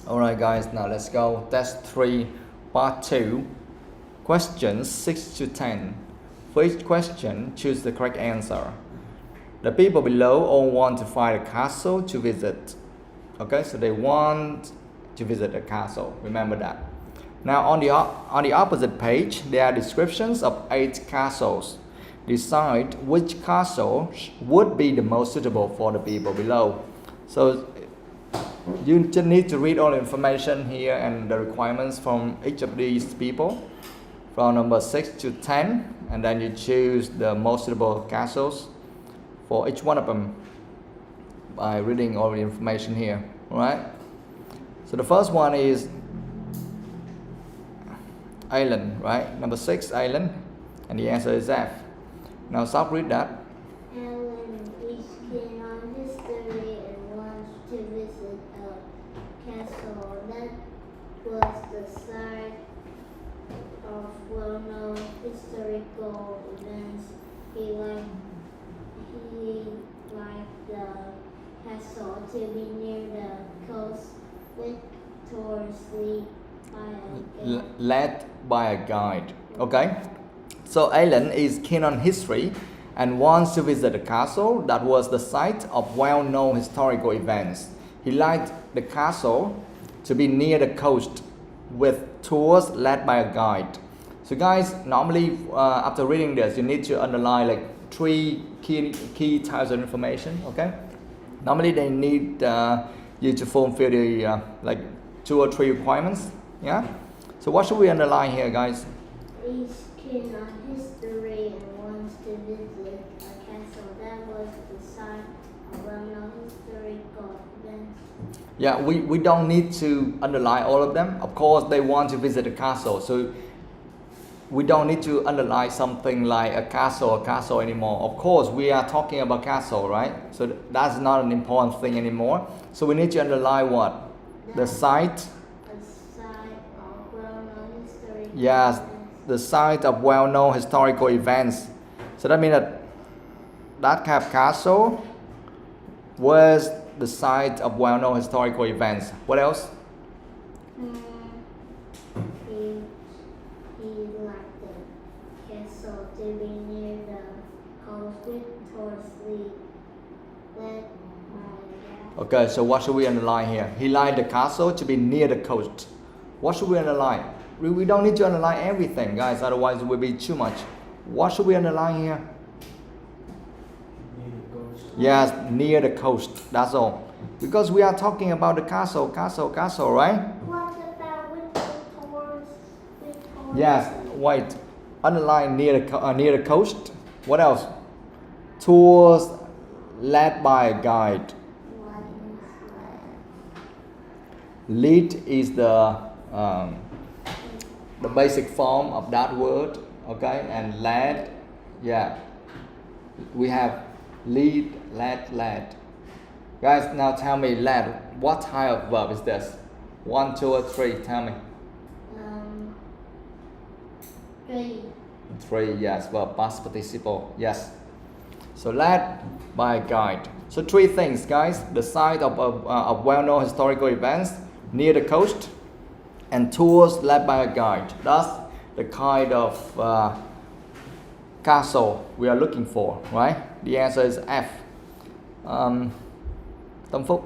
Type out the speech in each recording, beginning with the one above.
Alright guys, now let's go. Test 3, part 2. Questions 6 to 10. For each question, choose the correct answer. The people below all want to find a castle to visit. Okay, so they want to visit a castle. Remember that. Now on the opposite page, there are descriptions of 8 castles. Decide which castle would be the most suitable for the people below. So you just need to read all the information here and the requirements from each of these people from number 6 to 10, and then you choose the most suitable castles for each one of them by reading all the information here. Alright, so the first one is island, right? Number 6, island, and the answer is F. Now stop, read that. Alan is keen on history and wants to visit a castle that was the site of well-known historical events. He liked the castle to be near the coast with tours led by a guide. Okay, so Alan is keen on history and wants to visit a castle that was the site of well-known historical events. He liked the castle to be near the coast with tours led by a guide. So guys, normally after reading this, you need to underline like 3 key types of information. Okay, normally they need you to fulfill the like 2 or 3 requirements. Yeah, so what should we underline here, guys? He's keen on history and wants to visit a castle that was the site of well-known historical events. Yeah, we don't need to underline all of them. Of course, they want to visit a castle, so we don't need to underline something like a castle anymore. Of course, we are talking about castle, right? So that's not an important thing anymore. So we need to underline what? The site. Yes, the site of well-known historical events. So that means that kind of castle was the site of well-known historical events. What else? He liked the castle to be near the coast with tours led by. Okay, so what should we underline here? He liked the castle to be near the coast. What should we underline? We don't need to underline everything, guys, otherwise it will be too much. What should we underline here? Yes, near the coast, that's all. Because we are talking about the castle, right? What about with the tours? Yes, wait. Underline near the coast. What else? Tours led by a guide. Lead is the basic form of that word, okay, and led, yeah, we have lead, led. Guys, now tell me, led, what type of verb is this? 1, 2, or 3, tell me. 3. 3, yes, verb past participle, yes. So led by a guide. So 3 things, guys: the site of well-known historical events, near the coast, and tours led by a guide. That's the kind of castle we are looking for, right? The answer is F. Tâm Phúc.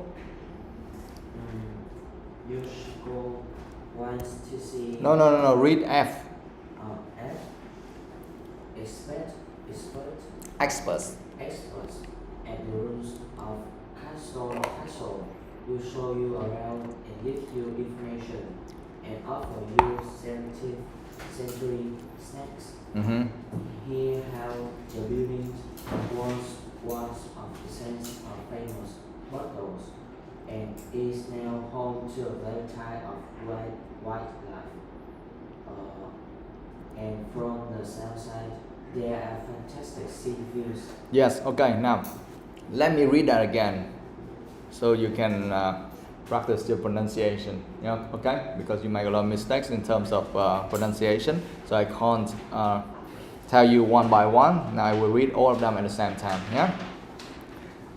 Your school wants to see. No. Read F. F. Experts. At the rooms of castle will show you around and give you information and offer you 17th century snacks. Here how the building was of the sense of famous bottles and is now home to a variety of wildlife. And from the south side, there are fantastic sea views. Yes, okay, now let me read that again so you can practice your pronunciation. Yeah, okay, because you make a lot of mistakes in terms of pronunciation, so I can't tell you one by one. Now I will read all of them at the same time. Yeah,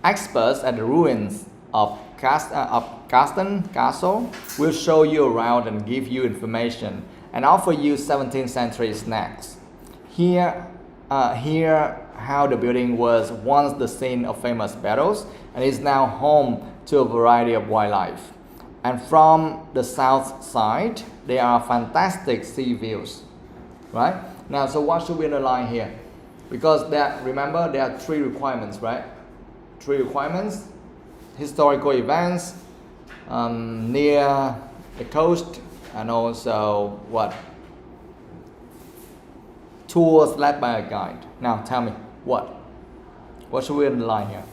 experts at the ruins of castle will show you around and give you information and offer you 17th century snacks. Here how the building was once the scene of famous battles and is now home to a variety of wildlife. And from the south side, there are fantastic sea views. Right? Now, so what should we underline here? Because remember, there are 3 requirements, right? 3 requirements: historical events, near the coast, and also what? Tours led by a guide. Now, tell me, what? What should we underline here?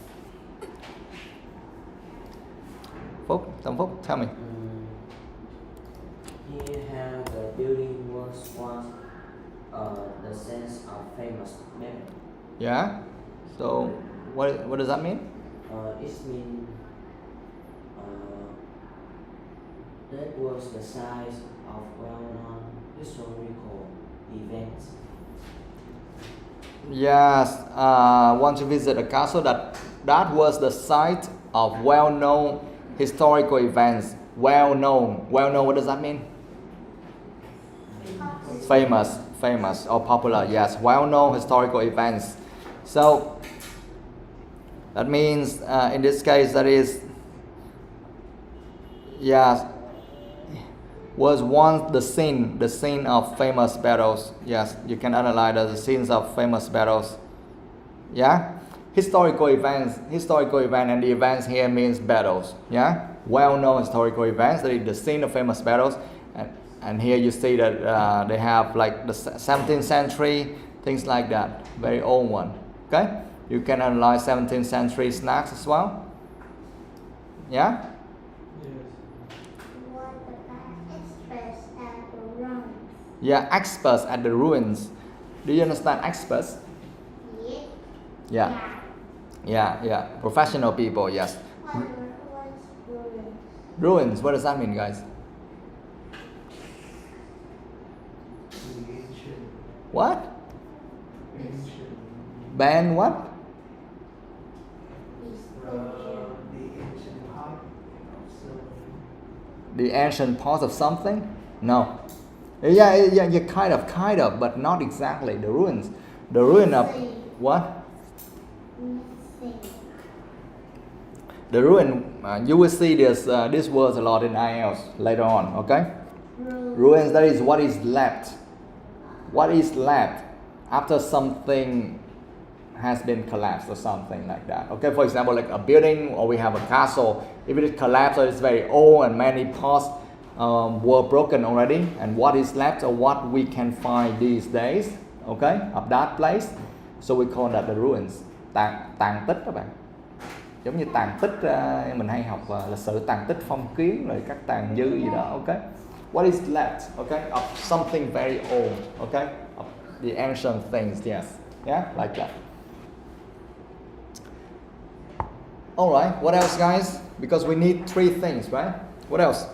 Phúc, tell me. Here how the building was once the sense of famous men. Yeah. So, what does that mean? It means that was the size of well-known historical events. Yes. Want to visit a castle that was the site of well-known historical events. Well-known. Well-known. What does that mean? Famous or popular. Yes. Well-known historical events. So that means in this case that is, yes, was once the scene of famous battles. Yes, you can analyze the scenes of famous battles. Yeah, historical event, and the events here means battles. Yeah, well-known historical events, that is the scene of famous battles. And here you see that they have like the 17th century, things like that, very old one. Okay, you can analyze 17th century snacks as well. Yeah. Yeah, experts at the ruins. Do you understand experts? Yeah. Professional people, yes. Ruins, what does that mean, guys? What? Ban what? The ancient part of something? No. Yeah, kind of, but not exactly. The ruins. The ruin of what? The ruin. You will see this words a lot in IELTS later on. Okay. Ruins. That is what is left. What is left after something has been collapsed or something like that. Okay. For example, like a building or we have a castle. If it is collapsed or it's very old and many parts were broken already, and what is left or what we can find these days, okay, of that place, so we call that the ruins. Tàn tích các bạn, giống như tàn tích mình hay học lịch sử tàn tích phong kiến rồi các tàn dư gì đó, okay. What is left, okay, of something very old, okay, of the ancient things, yes, yeah, like that. All right, what else, guys? Because we need 3 things, right? What else?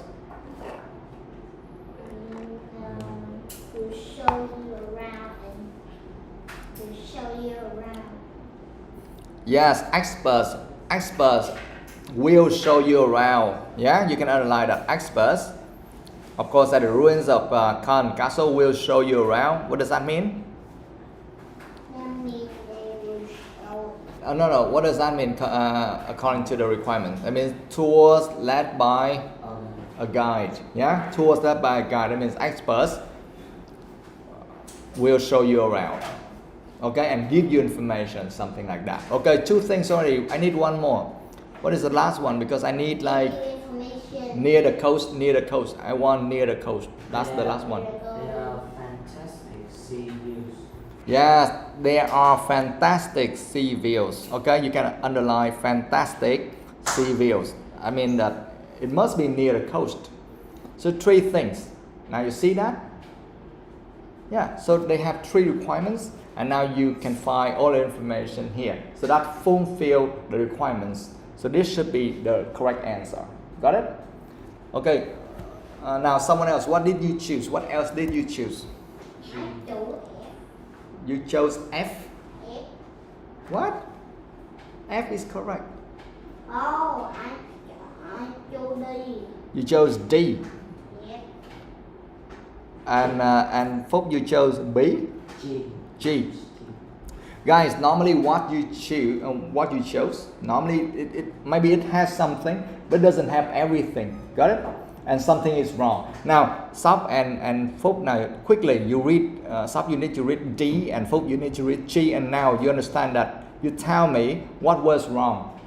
Yes, experts will show you around. Yeah, you can underline that. Experts, of course, at the ruins of Khan Castle will show you around. What does that mean? That means they will show. No. What does that mean according to the requirement? That means tours led by a guide. Yeah, tours led by a guide. That means experts will show you around. Okay, and give you information, something like that. Okay, 2 things already. I need 1 more. What is the last one? Because I need like near the coast. I want near the coast. That's the last one. There are fantastic sea views. Yes, there are fantastic sea views. Okay, you can underline fantastic sea views. I mean that it must be near the coast. So 3 things. Now you see that? Yeah, so they have 3 requirements. And now you can find all the information here. So that fulfill the requirements. So this should be the correct answer. Got it? Okay. Now someone else. What did you choose? What else did you choose? You chose F? What? F is correct. Oh, I chose D. You chose D. Yep. And Phúc, you chose B. G. G. Guys, normally what you choose, what you chose, normally it maybe it has something, but it doesn't have everything. Got it? And something is wrong. Now, Sop and Phúc, now quickly you read. Sop, you need to read D, and Phúc, you need to read G. And now you understand that. You tell me what was wrong.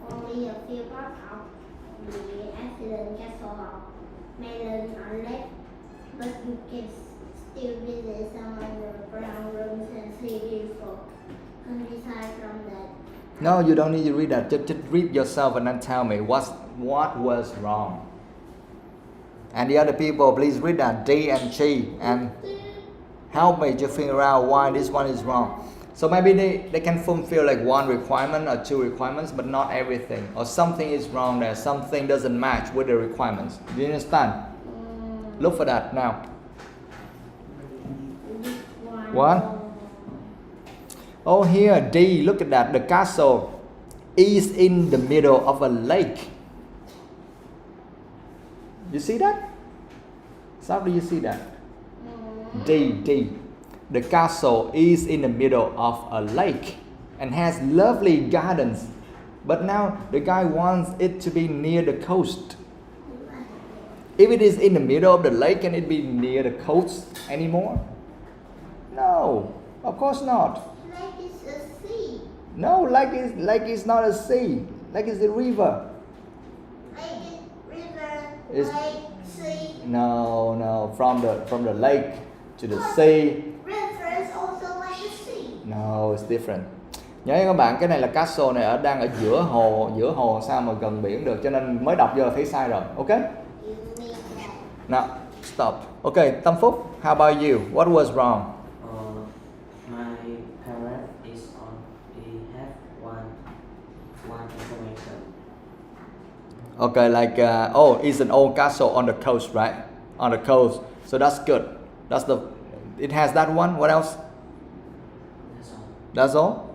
Only a few parts of the accident castle of Melon are left, but you can still visit some of the brown rooms and see beautiful countryside from that. No, you don't need to read that. Just read yourself and then tell me what was wrong. And the other people, please read that D and G and help me to figure out why this one is wrong. So maybe they can fulfill like one requirement or two requirements, but not everything. Or something is wrong there, something doesn't match with the requirements. Do you understand? Look for that now. One. Oh, here, D, look at that. The castle is in the middle of a lake. You see that? How do you see that? D. The castle is in the middle of a lake and has lovely gardens. But now the guy wants it to be near the coast. If it is in the middle of the lake, can it be near the coast anymore? No, of course not. Lake is a sea. No, lake is not a sea. Lake is a river. Lake is river. It's- Lake, sea. No, from the lake to the sea. River is also like a sea. No, it's different. Nhớ các bạn, cái này là castle này đang ở giữa hồ sao mà gần biển được, cho nên mới đọc vô thấy sai rồi. Ok? You mean that. Now, stop. Okay, Tâm Phúc, how about you? What was wrong? My paragraph is on. They have one information. Okay, like it's an old castle on the coast, right? On the coast. So that's good. It has that one. What else? That's all. That's all?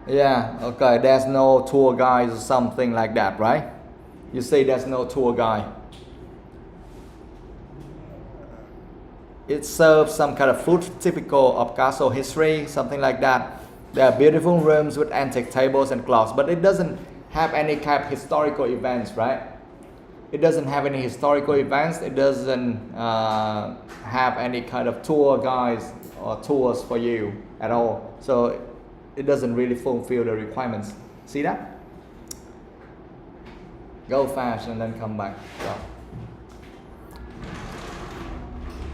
Yeah, okay, there's no tour guide or something like that, right? You say there's no tour guide. It serves some kind of food typical of castle history, something like that. There are beautiful rooms with antique tables and clocks, but it doesn't have any kind of historical events, right? It doesn't have any historical events. It doesn't have any kind of tour guides or tours for you at all. So it doesn't really fulfill the requirements. See that? Go fast and then come back. Go.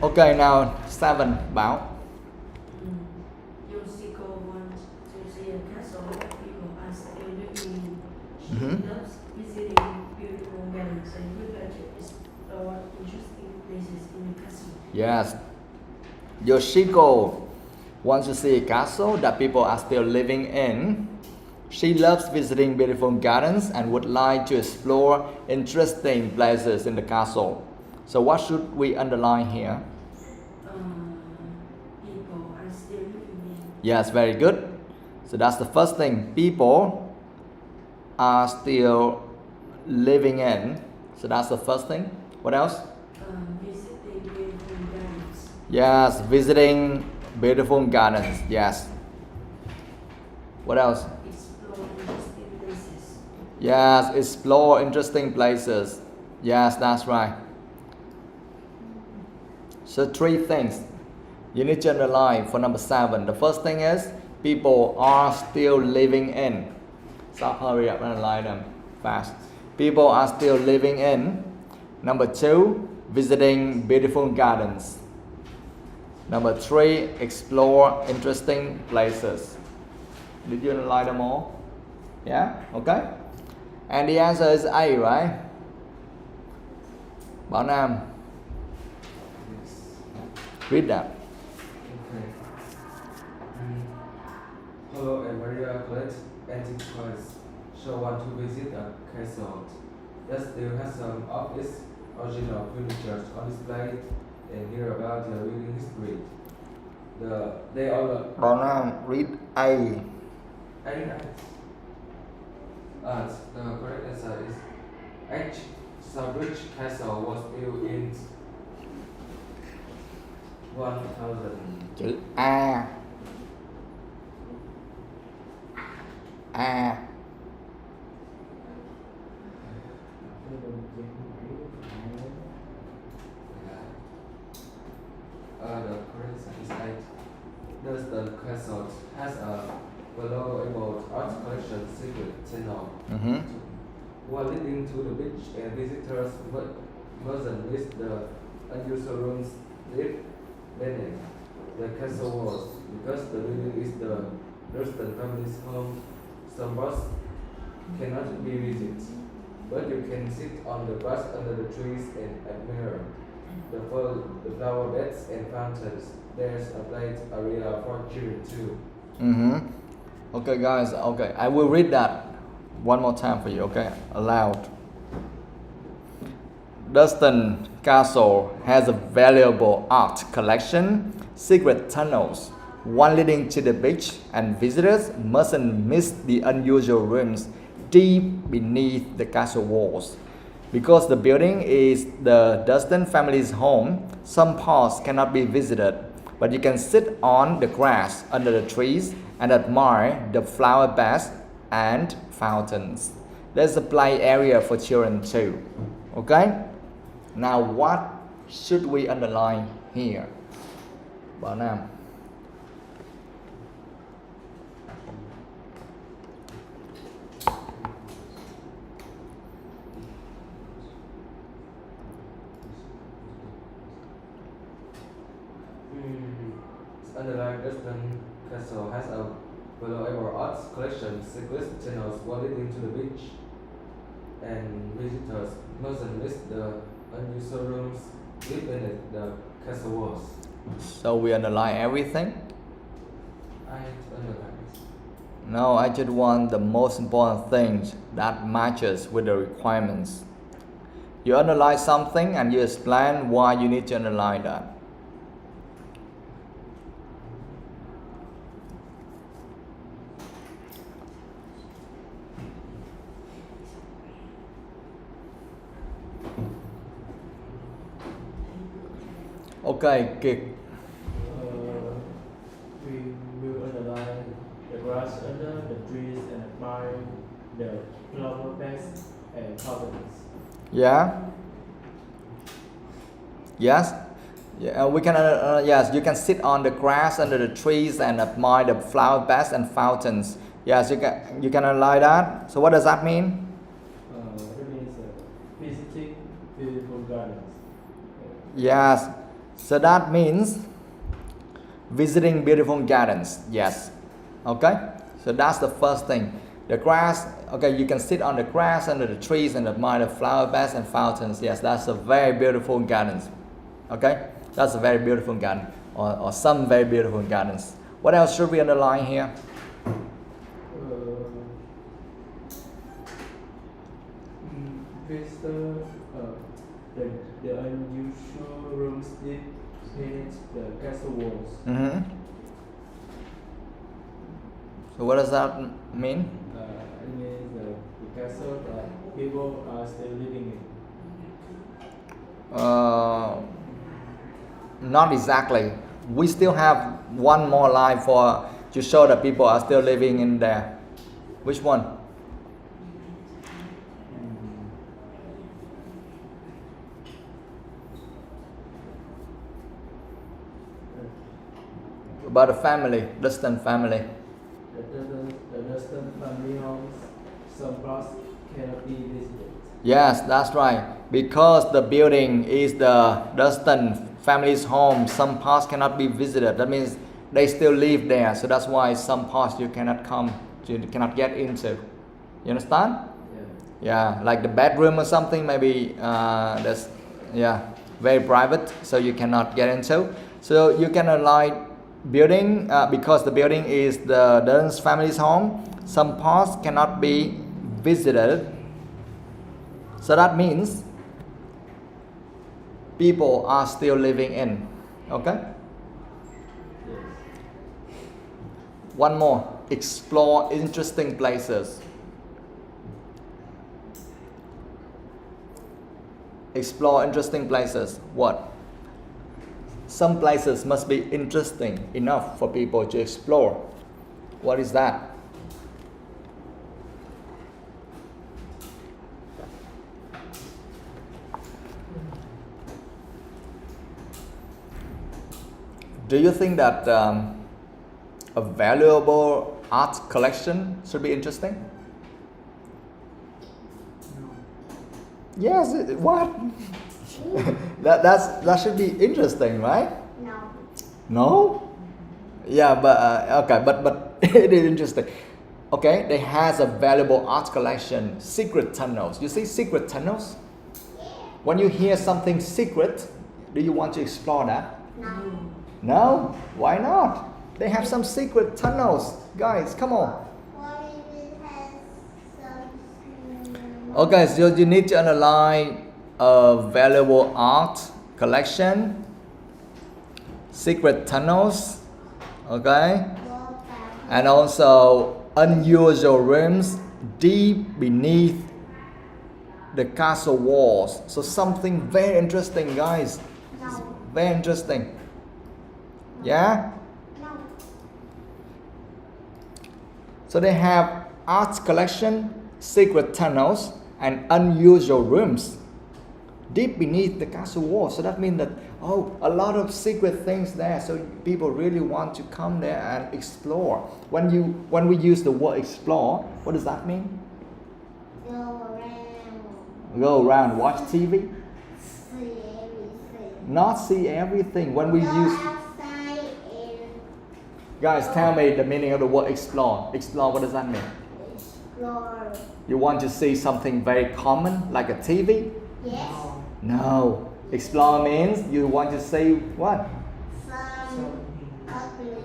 Okay, now 7, Bảo. Yoshiko wants to see a castle. People are still living. She Mhm. loves visiting beautiful gardens and would like to explore interesting places in the castle. Yes. Yoshiko wants to see a castle that people are still living in. She loves visiting beautiful gardens and would like to explore interesting places in the castle. So what should we underline here? People are still living in. Yes, very good. So that's the first thing. People are still living in. So that's the first thing. What else? Visiting beautiful gardens. Yes, visiting beautiful gardens. Yes. What else? Explore interesting places. Yes, explore interesting places. Yes, that's right. So 3 things you need to underline for number 7. The first thing is people are still living in. Stop, hurry up, underline them fast. People are still living in. Number 2, visiting beautiful gardens. Number 3, explore interesting places. Did you underline them all? Yeah? Okay? And the answer is A, right? Bảo Nam, read that. Okay. Hello, and Maria collect antique toys. So want to visit a castle that still has some of its original furniture on display and hear about the reading history. they all Bảo Nam, read A. The correct answer is H. Sawbridge Castle was built in 1000. Chữ A. A. The correct answer is H. Dunstan Castle has a valuable art collection secret tunnel. While leading to the beach, and visitors mustn't miss the unusual rooms live beneath the castle walls. Because the building is the Dunstan family's home, some bus cannot be visited, but you can sit on the grass under the trees and admire the flower beds and fountains. There's a played area for children too. Okay, guys. Okay, I will read that one more time for you. Okay, aloud. Dunstan Castle has a valuable art collection, secret tunnels, one leading to the beach, and visitors mustn't miss the unusual rooms deep beneath the castle walls. Because the building is the Dunstan family's home, some parts cannot be visited, but you can sit on the grass under the trees and admire the flower beds and fountains. There's a play area for children too. Okay? Now what should we underline here? Bảo Nam. Underline Dunstan Castle has a valuable art collection, secret tunnels one leading to the beach, and visitors mustn't miss the unusual rooms deep beneath the castle walls. So we underline everything? I underline this. No, I just want the most important things that matches with the requirements. You underline something and you explain why you need to underline that. Okay, Kick. We will underline the grass under the trees and admire the flower beds and fountains. Yeah? Yes? Yeah, we can, yes, you can sit on the grass under the trees and admire the flower beds and fountains. Yes, you can underline that. So what does that mean? That means visiting beautiful gardens. Yes. So that means visiting beautiful gardens. Yes. Okay. So that's the first thing. The grass. Okay, you can sit on the grass under the trees and admire the flower beds and fountains. Yes, that's a very beautiful gardens. Okay, that's a very beautiful garden, or some very beautiful gardens. What else should we underline here? Visitor, the unusual rooms deep beneath the castle walls. So what does that mean? It means the castle that people are still living in. Not exactly. We still have one more line to show that people are still living in there. Which one? About the family, Dunstan family. The Dunstan family homes, some parts cannot be visited. Yes, that's right. Because the building is the Dunstan family's home, some parts cannot be visited. That means they still live there. So that's why some parts you cannot get into. You understand? Yeah, like the bedroom or something, maybe that's very private, so you cannot get into. So you can align building because the building is the Dunstan family's home. Some parts cannot be visited. So that means people are still living in. Okay? Yes. One more. Explore interesting places. Explore interesting places. What? Some places must be interesting enough for people to explore. What is that? Do you think that a valuable art collection should be interesting? Yes. What? that should be interesting, right? No. No? Yeah, but okay, but it is interesting. Okay, they has a valuable art collection, secret tunnels. You see secret tunnels? When you hear something secret, do you want to explore that? No. No? Why not? They have some secret tunnels. Guys, come on. What if it has some... Okay, so you need to analyze a valuable art collection, secret tunnels, okay, and also unusual rooms deep beneath the castle walls. So something very interesting, guys. No. Very interesting. Yeah? No. So they have art collection, secret tunnels, and unusual rooms deep beneath the castle wall. So that means that, oh, a lot of secret things there. So people really want to come there and explore. When we use the word explore, what does that mean? Go around. Go around, watch TV? See everything. Not see everything. When we Go use... outside and Guys, tell me the meaning of the word explore. Explore, what does that mean? explore. You want to see something very common, like a TV? Yes. No. Explore means you want to see what? Some ugly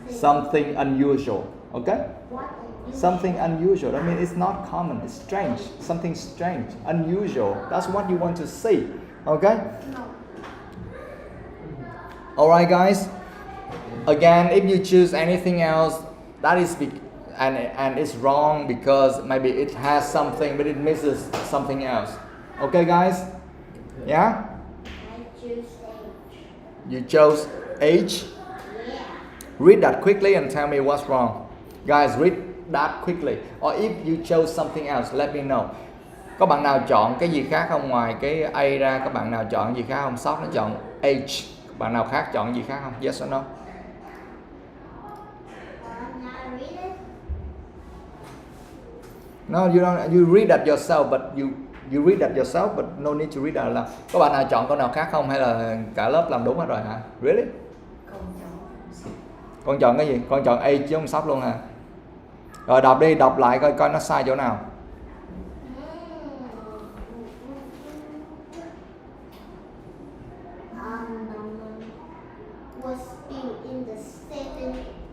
things. Something unusual. Okay? What unusual? Something unusual. I mean, it's not common. It's strange. Something strange, unusual. That's what you want to see. Okay? No. Alright, guys. Again, if you choose anything else, that is and it's wrong because maybe it has something but it misses something else. Okay, guys? Yeah? I choose H. You chose H. Yeah. Read that quickly and tell me what's wrong. Guys, read that quickly. Or if you chose something else, let me know. Có bạn nào chọn cái gì khác không? Ngoài cái A ra, có bạn nào chọn gì khác không? Sóc nó chọn H. Bạn nào khác chọn gì khác không? Yes or no? Now read it. No, you don't. You read that yourself, but you read that yourself, but no need to read that aloud. Có bạn nào chọn câu nào khác không hay là cả lớp làm đúng hết rồi hả? Really? Con chọn cái gì? Con chọn A chứ không sắp luôn hả? Rồi đọc đi, đọc lại coi nó sai chỗ nào. Was built in the 1712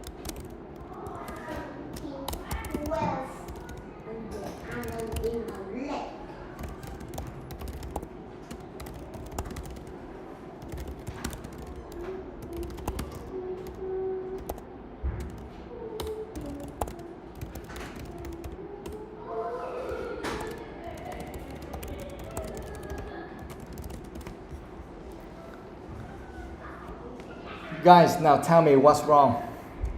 on the island in a lake. Guys, now tell me what's wrong.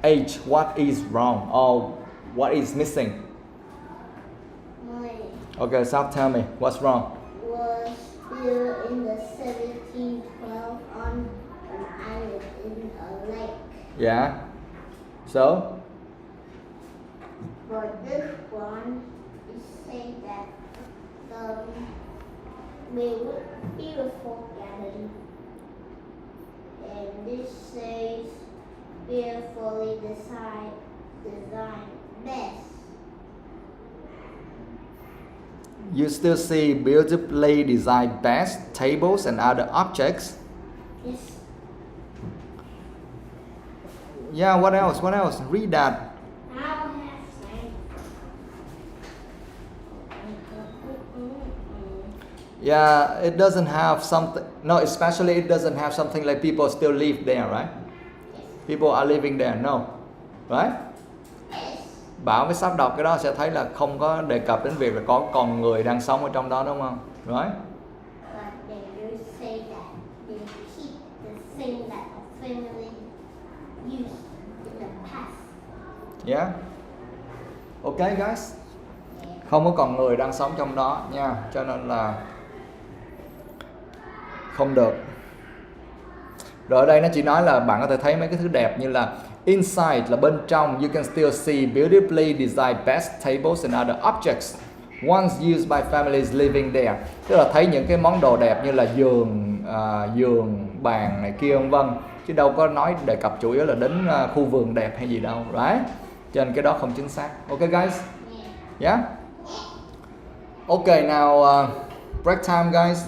H, what is wrong or what is missing? Mine Okay, so tell me what's wrong. was built in the 1712 on an island in a lake. Yeah. So, For this one, it says that the beautiful garden. And this says fearfully designed best. you still see beautifully designed desks, tables, and other objects. Yes. Yeah, what else? What else? Read that. Now have some. Yeah, it doesn't have something. No, especially it doesn't have something like people still live there, right? Yes. People are living there. No, right? Bảo với Sắp đọc cái đó sẽ thấy là không có đề cập đến việc là có còn người đang sống ở trong đó, đúng không? Right? But they do say that they keep the thing that a family used in the past. Yeah. Ok guys. Không có còn người đang sống trong đó nha, cho nên là không được. Rồi ở đây nó chỉ nói là bạn có thể thấy mấy cái thứ đẹp như là inside là bên trong, you can still see beautifully designed beds, tables and other objects once used by families living there. Tức là thấy những cái món đồ đẹp như là giường, bàn này kia vân vân, chứ đâu có nói đề cập chủ yếu là đến khu vườn đẹp hay gì đâu, right? Cho nên cái đó không chính xác. Ok guys? Yeah. Ok, now break time guys.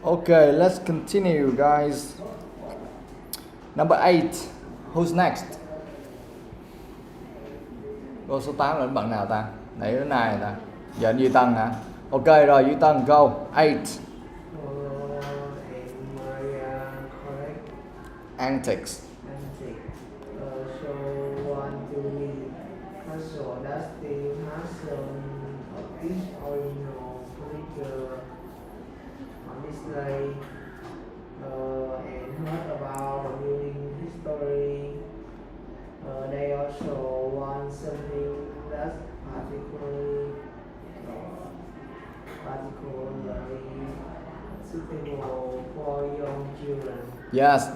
Okay, let's continue, guys. Number 8. Who's next? Câu số 8 là đến bạn nào ta? Nãy đến này ta. Giờ Duy Tân hả? Ok rồi, Duy Tân, go. 8. Paolo and Maria collect Antics. antique. So one to be castle that still has some of its original furniture on display and heard about the building history. They also want something that's particularly suitable for young children. Yes.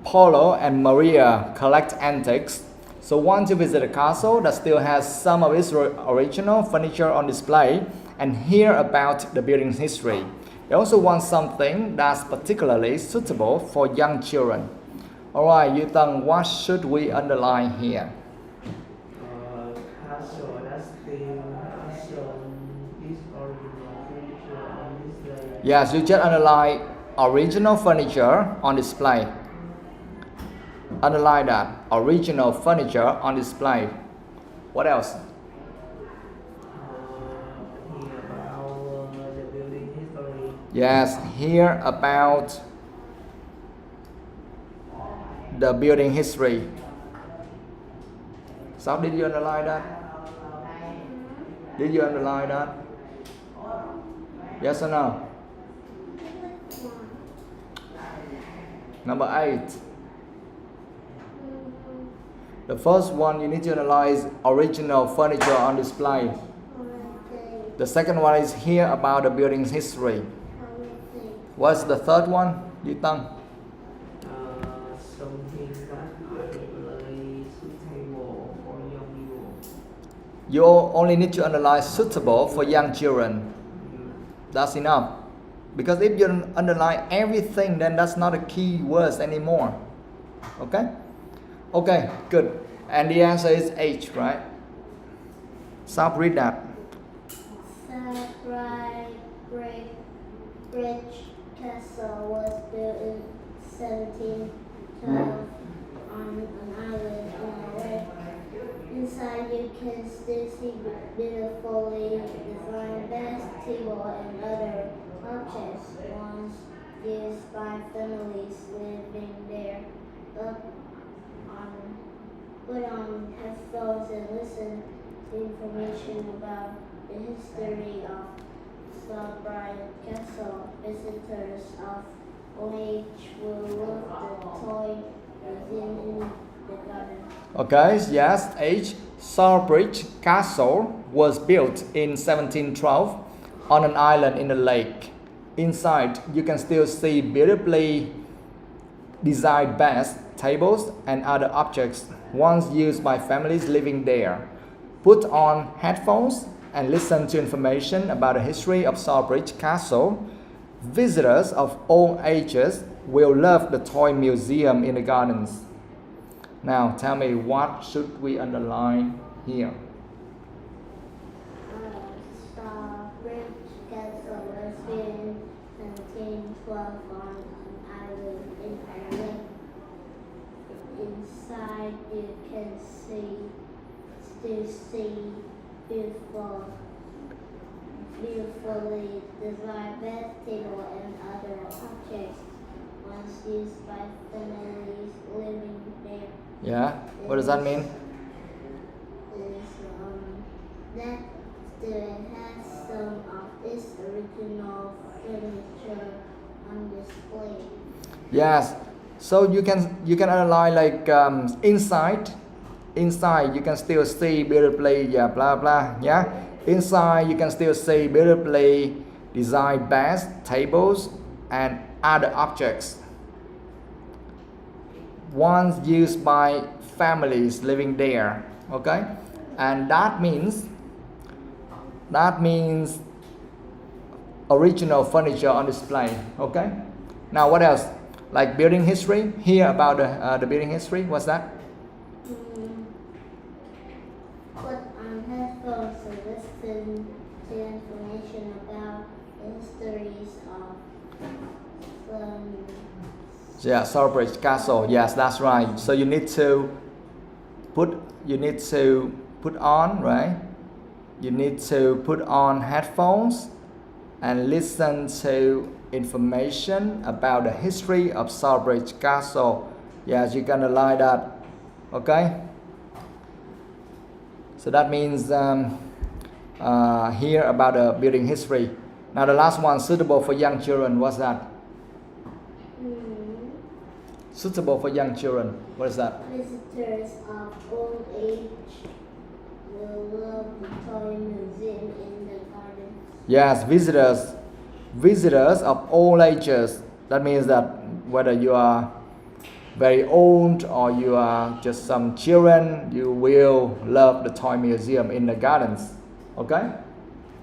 Paulo and Maria collect antiques, so want to visit a castle that still has some of its original furniture on display and hear about the building's history. They also want something that's particularly suitable for young children. Alright, Yutan, what should we underline here? Castle that still has some its original furniture on display. Yes, you just underline original furniture on display. Underline that. Original furniture on display. What else? Hear about the building history. Yes, hear about the building history. So did you underline that? Did you underline that? Yes or no? Number 8. The first one you need to analyze original furniture on display. The second one is hear about the building's history. What's the third one, Yutang? Something that particularly suitable for young people. You only need to analyze suitable for young children. That's enough. Because if you underline everything, then that's not a key word anymore. Okay? Okay, good. And the answer is H, right? Stop, read that. Bridge Castle was built in 1712 on an island in a lake. Inside you can still see beautifully designed beds, table and other objects once used by families living there. Put on headphones and listen to information about the history of Sawbright Castle. Visitors of all age will love the toy museum in the garden. Okay, yes, H. Sawbridge Castle was built in 1712 on an island in a lake. Inside, you can still see beautifully designed beds, tables, and other objects once used by families living there. Put on headphones and listen to information about the history of Sawbridge Castle. Visitors of all ages will love the toy museum in the gardens. Now, tell me, what should we underline here? Sawbridge Castle was built in 1712 on an island in a lake. Inside you can still see beautifully designed bed, table and other objects once used by families living there. Yeah, what does that mean? That still has some of its original furniture on display. Yes, so you can underline like inside you can still see beautifully, yeah, blah blah, yeah. Inside you can still see beautifully designed beds, tables and other objects once used by families living there. Okay, and that means original furniture on display. Okay, now what else? Like building history, hear about the building history. What's that? Put on headphones and listen to information about the histories of Yeah, Starbridge Castle. Yes, that's right. So you need to put on, right? You need to put on headphones and listen to information about the history of Starbridge Castle. Yes, you're gonna like that. Okay. So that means hear about the building history. Now the last one, suitable for young children. What's that? Suitable for young children. What is that? Visitors of old age will love the toy museum in the garden. Yes, visitors of all ages. That means that whether you are very old or you are just some children, you will love the toy museum in the gardens. Okay?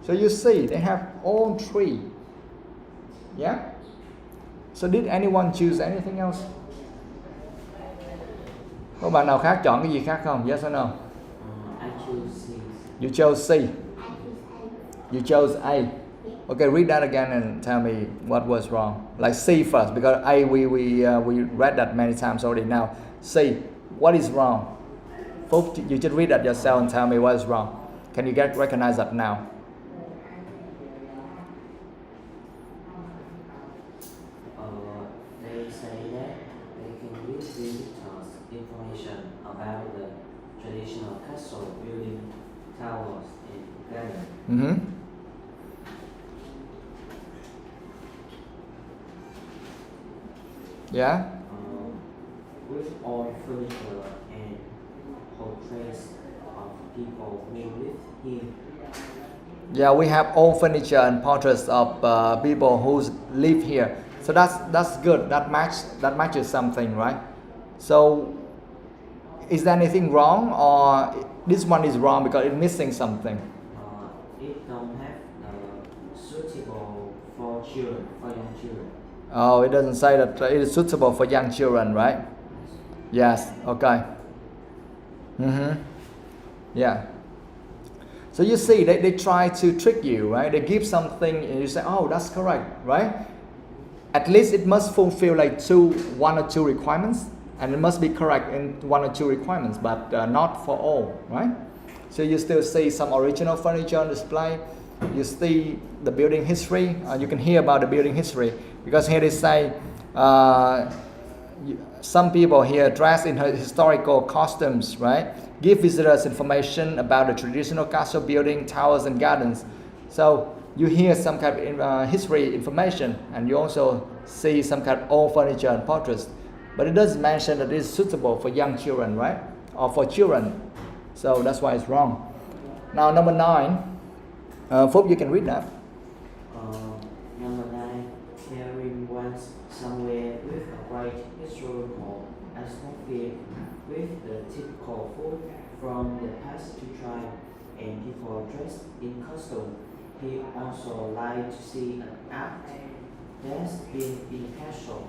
So you see, they have all three. Yeah? So did anyone choose anything else? Có bạn nào khác chọn cái gì khác không? Yes or no? I choose C. You chose C. I choose A. You chose A. Okay, read that again and tell me what was wrong. Like C first, because A we read that many times already. Now C, what is wrong? Folks, you just read that yourself and tell me what is wrong. Can you recognize that now? They say that they can give visitors information about the traditional castle building, towers, and garden. Mm-hmm. Yeah. With all furniture and portraits of people who live here. Yeah, we have all furniture and portraits of people who live here. So that's good. That matches something, right? So, is there anything wrong, or this one is wrong because it's missing something? It don't have suitable for children, for young children. Oh, it doesn't say that it is suitable for young children, right? Yes. Okay. Yeah. So you see, they try to trick you, right? They give something and you say, oh, that's correct, right? At least it must fulfill like one or two requirements, and it must be correct in one or two requirements, but not for all, right? So you still see some original furniture on display. You see the building history. You can hear about the building history, because here they say some people here dressed in historical costumes, right? Give visitors information about the traditional castle building, towers, and gardens. So you hear some kind of history information, and you also see some kind of old furniture and portraits. But it does mention that it is suitable for young children, right? Or for children. So that's why it's wrong. Now number 9. Phúc, you can read that. Number 9, carrying one's somewhere with a great historical atmosphere, with the typical food from the past to try, and people dressed in costume. He also liked to see an art that's been in castle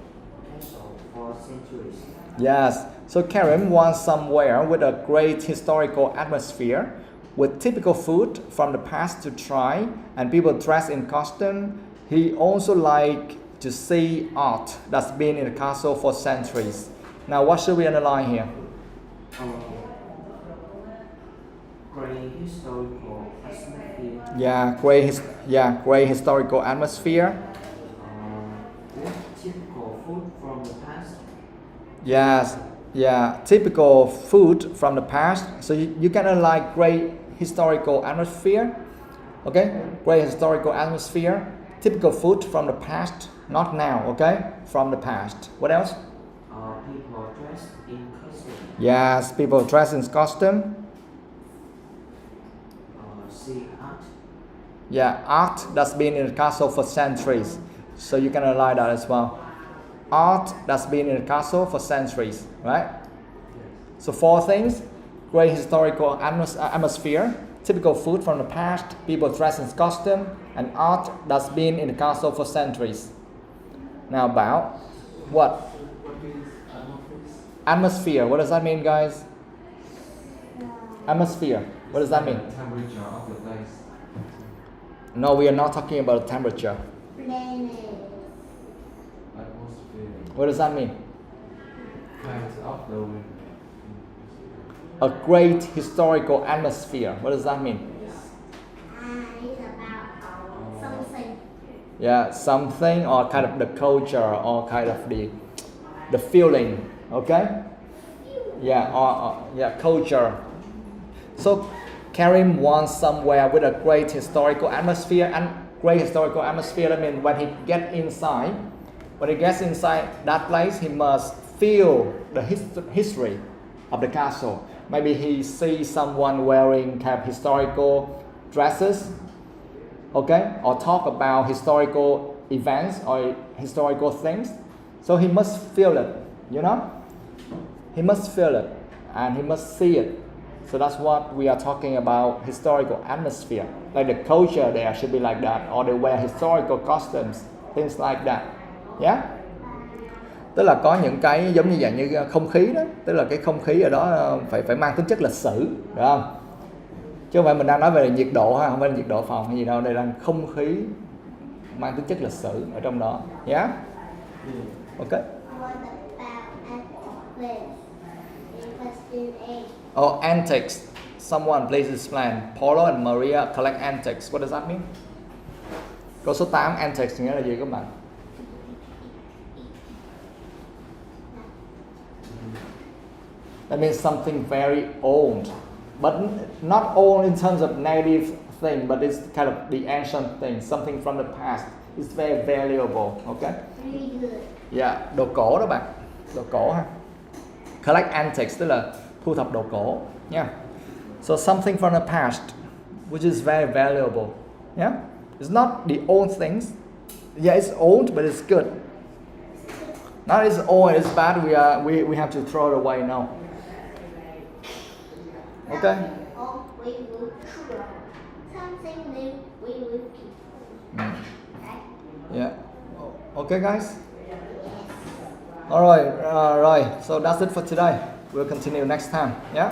for centuries. Yes, so Karim wants somewhere with a great historical atmosphere, with typical food from the past to try, and people dressed in costume. He also liked to see art that's been in the castle for centuries. Now, what should we underline here? Great historical atmosphere. Great historical atmosphere. With typical food from the past. Yes, typical food from the past. So you can underline great historical atmosphere. Okay, great historical atmosphere. Typical food from the past, not now. Okay, from the past. What else? People dressed in costume. Yes, people dressed in costume. See art. Yeah, art that's been in the castle for centuries. So you can underline that as well. Art that's been in the castle for centuries, right? So 4 things: great historical atmosphere, typical food from the past, people dressed in costume, and art that's been in the castle for centuries. Now about what? What is Atmosphere. What does that mean, guys? Atmosphere. What does that mean? Temperature of the place. No, we are not talking about temperature. Planet. What does that mean? Kind of the A great historical atmosphere. What does that mean? It's about something. Yeah, something or kind of the culture or kind of the feeling. Okay? Yeah, or yeah, culture. So Karim wants somewhere with a great historical atmosphere, and great historical atmosphere, I mean when he gets inside that place, he must feel the history of the castle. Maybe he sees someone wearing kind of historical dresses, okay, or talk about historical events or historical things. So he must feel it, you know? He must feel it and he must see it. So that's what we are talking about, historical atmosphere. Like the culture there should be like that, or they wear historical costumes, things like that. Yeah? Tức là có những cái giống như vậy, như không khí đó, tức là cái không khí ở đó phải mang tính chất lịch sử, được không? Chứ không phải mình đang nói về nhiệt độ ha, không phải nhiệt độ phòng hay gì đâu, đây là không khí mang tính chất lịch sử ở trong đó. Yeah? Ok. What about in question A? Oh, antics. Someone places plan. Paulo and Maria collect antics. What does that mean? Câu số 8, antics nghĩa là gì các bạn? That means something very old, but not old in terms of negative thing, but it's kind of the ancient thing, something from the past. It's very valuable, okay? Really good. Yeah, đồ cổ đó bạn, đồ cổ ha. Collect antiques tức là thu thập đồ cổ, yeah. So something from the past, which is very valuable, yeah. It's not the old things. Yeah, it's old, but it's good. Not it's old, it's bad. We have to throw it away now. Okay. Oh, we will throw. Something new we will keep. Mm. Right? Yeah. Okay, guys. Yes. All right. So that's it for today. We'll continue next time. Yeah.